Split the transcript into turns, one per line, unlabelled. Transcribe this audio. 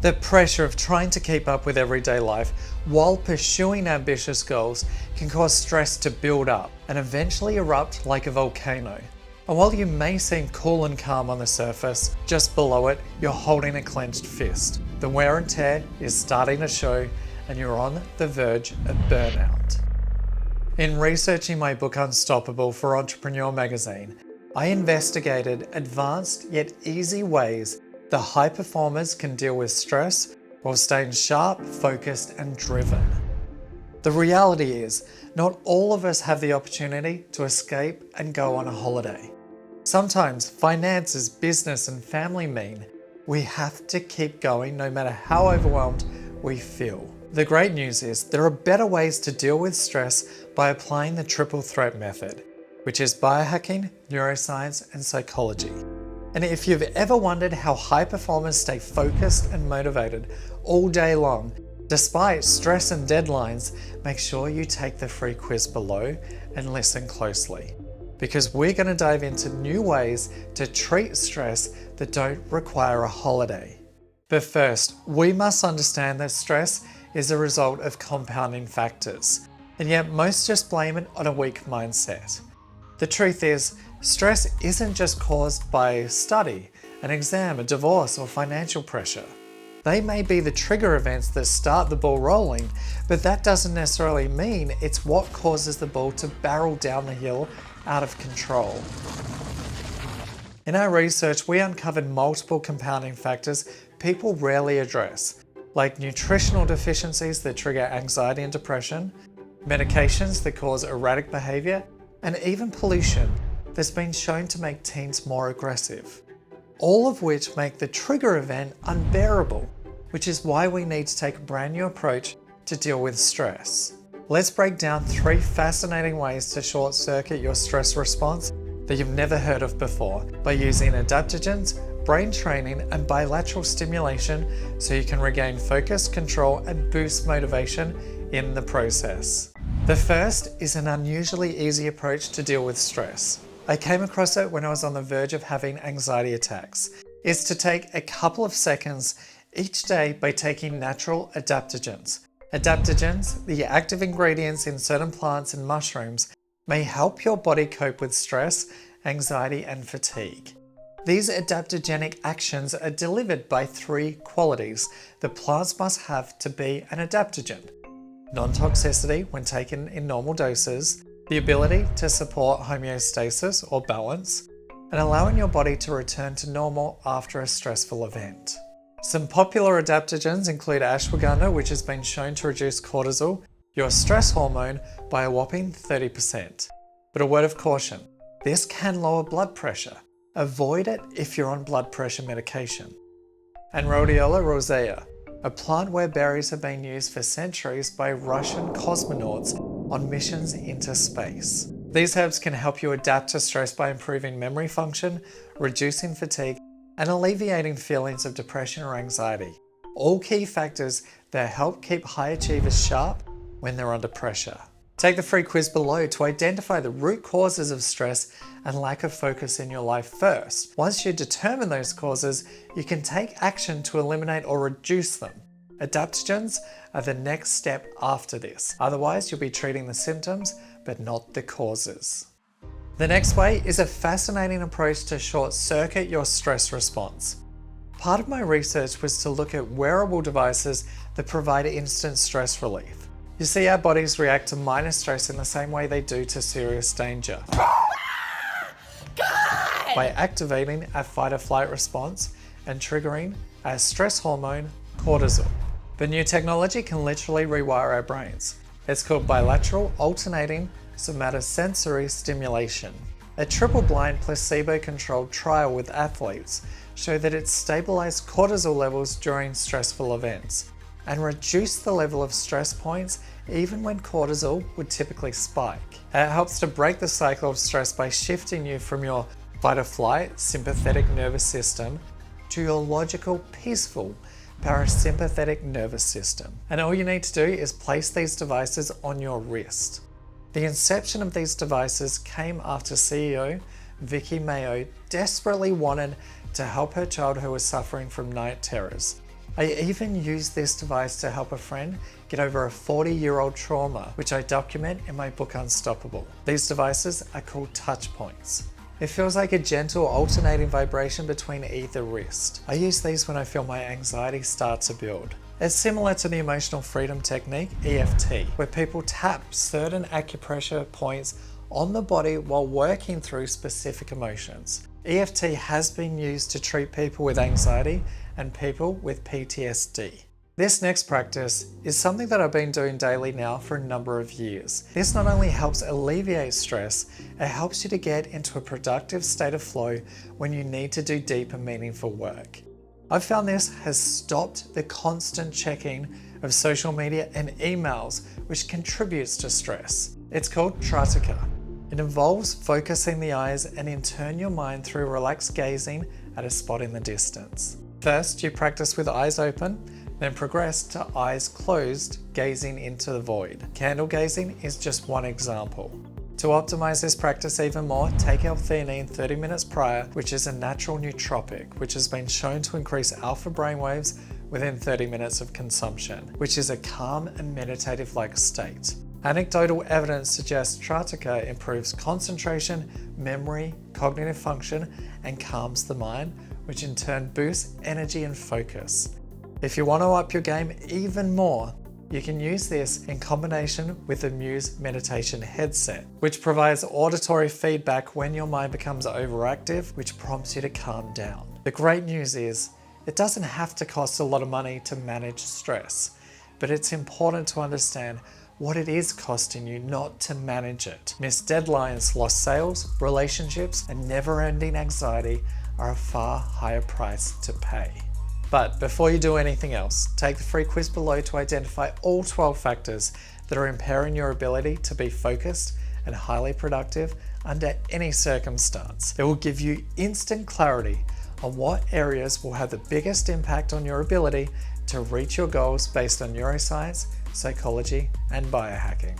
The pressure of trying to keep up with everyday life while pursuing ambitious goals can cause stress to build up and eventually erupt like a volcano. And while you may seem cool and calm on the surface, just below it, you're holding a clenched fist. The wear and tear is starting to show and you're on the verge of burnout. In researching my book Unstoppable for Entrepreneur magazine, I investigated advanced yet easy ways the high performers can deal with stress while staying sharp, focused, and driven. The reality is, not all of us have the opportunity to escape and go on a holiday. Sometimes finances, business, and family mean we have to keep going no matter how overwhelmed we feel. The great news is there are better ways to deal with stress by applying the triple threat method, which is biohacking, neuroscience, and psychology. And if you've ever wondered how high performers stay focused and motivated all day long, despite stress and deadlines, make sure you take the free quiz below and listen closely. Because we're going to dive into new ways to treat stress that don't require a holiday. But first, we must understand that stress is a result of compounding factors, and yet most just blame it on a weak mindset. The truth is, stress isn't just caused by study, an exam, a divorce, or financial pressure. They may be the trigger events that start the ball rolling, but that doesn't necessarily mean it's what causes the ball to barrel down the hill out of control. In our research, we uncovered multiple compounding factors people rarely address, like nutritional deficiencies that trigger anxiety and depression, medications that cause erratic behavior, and even pollution that's been shown to make teens more aggressive. All of which make the trigger event unbearable, which is why we need to take a brand new approach to deal with stress. Let's break down 3 fascinating ways to short-circuit your stress response that you've never heard of before by using adaptogens, brain training, and bilateral stimulation so you can regain focus, control, and boost motivation in the process. The first is an unusually easy approach to deal with stress. I came across it when I was on the verge of having anxiety attacks. It's to take a couple of seconds each day by taking natural adaptogens. Adaptogens, the active ingredients in certain plants and mushrooms, may help your body cope with stress, anxiety, and fatigue. These adaptogenic actions are delivered by 3 qualities that plants must have to be an adaptogen: non-toxicity when taken in normal doses, the ability to support homeostasis or balance, and allowing your body to return to normal after a stressful event. Some popular adaptogens include ashwagandha, which has been shown to reduce cortisol, your stress hormone, by a whopping 30%. But a word of caution, this can lower blood pressure. Avoid it if you're on blood pressure medication. And Rhodiola rosea, a plant where berries have been used for centuries by Russian cosmonauts on missions into space. These herbs can help you adapt to stress by improving memory function, reducing fatigue, and alleviating feelings of depression or anxiety. All key factors that help keep high achievers sharp when they're under pressure. Take the free quiz below to identify the root causes of stress and lack of focus in your life first. Once you determine those causes, you can take action to eliminate or reduce them. Adaptogens are the next step after this. Otherwise, you'll be treating the symptoms, but not the causes. The next way is a fascinating approach to short-circuit your stress response. Part of my research was to look at wearable devices that provide instant stress relief. You see, our bodies react to minor stress in the same way they do to serious danger. By activating our fight or flight response and triggering our stress hormone, cortisol. But new technology can literally rewire our brains. It's called bilateral alternating somatosensory stimulation. A triple-blind placebo-controlled trial with athletes showed that it stabilized cortisol levels during stressful events and reduced the level of stress points even when cortisol would typically spike. It helps to break the cycle of stress by shifting you from your fight or flight sympathetic nervous system to your logical, peaceful parasympathetic nervous system. And all you need to do is place these devices on your wrist. The inception of these devices came after CEO Vicky Mayo desperately wanted to help her child who was suffering from night terrors. I even used this device to help a friend get over a 40-year-old trauma, which I document in my book Unstoppable. These devices are called Touchpoints. It feels like a gentle alternating vibration between either wrist. I use these when I feel my anxiety start to build. It's similar to the emotional freedom technique, EFT, where people tap certain acupressure points on the body while working through specific emotions. EFT has been used to treat people with anxiety and people with PTSD. This next practice is something that I've been doing daily now for a number of years. This not only helps alleviate stress, it helps you to get into a productive state of flow when you need to do deep and meaningful work. I've found this has stopped the constant checking of social media and emails, which contributes to stress. It's called Trataka. It involves focusing the eyes and in turn your mind through relaxed gazing at a spot in the distance. First, you practice with eyes open, then progress to eyes closed, gazing into the void. Candle gazing is just one example. To optimize this practice even more, take our Theanine 30 minutes prior, which is a natural nootropic, which has been shown to increase alpha brainwaves within 30 minutes of consumption, which is a calm and meditative-like state. Anecdotal evidence suggests Trataka improves concentration, memory, cognitive function, and calms the mind, which in turn boosts energy and focus. If you want to up your game even more, you can use this in combination with the Muse meditation headset, which provides auditory feedback when your mind becomes overactive, which prompts you to calm down. The great news is, it doesn't have to cost a lot of money to manage stress, but it's important to understand what it is costing you not to manage it. Missed deadlines, lost sales, relationships, and never-ending anxiety are a far higher price to pay. But before you do anything else, take the free quiz below to identify all 12 factors that are impairing your ability to be focused and highly productive under any circumstance. It will give you instant clarity on what areas will have the biggest impact on your ability to reach your goals based on neuroscience, psychology, and biohacking.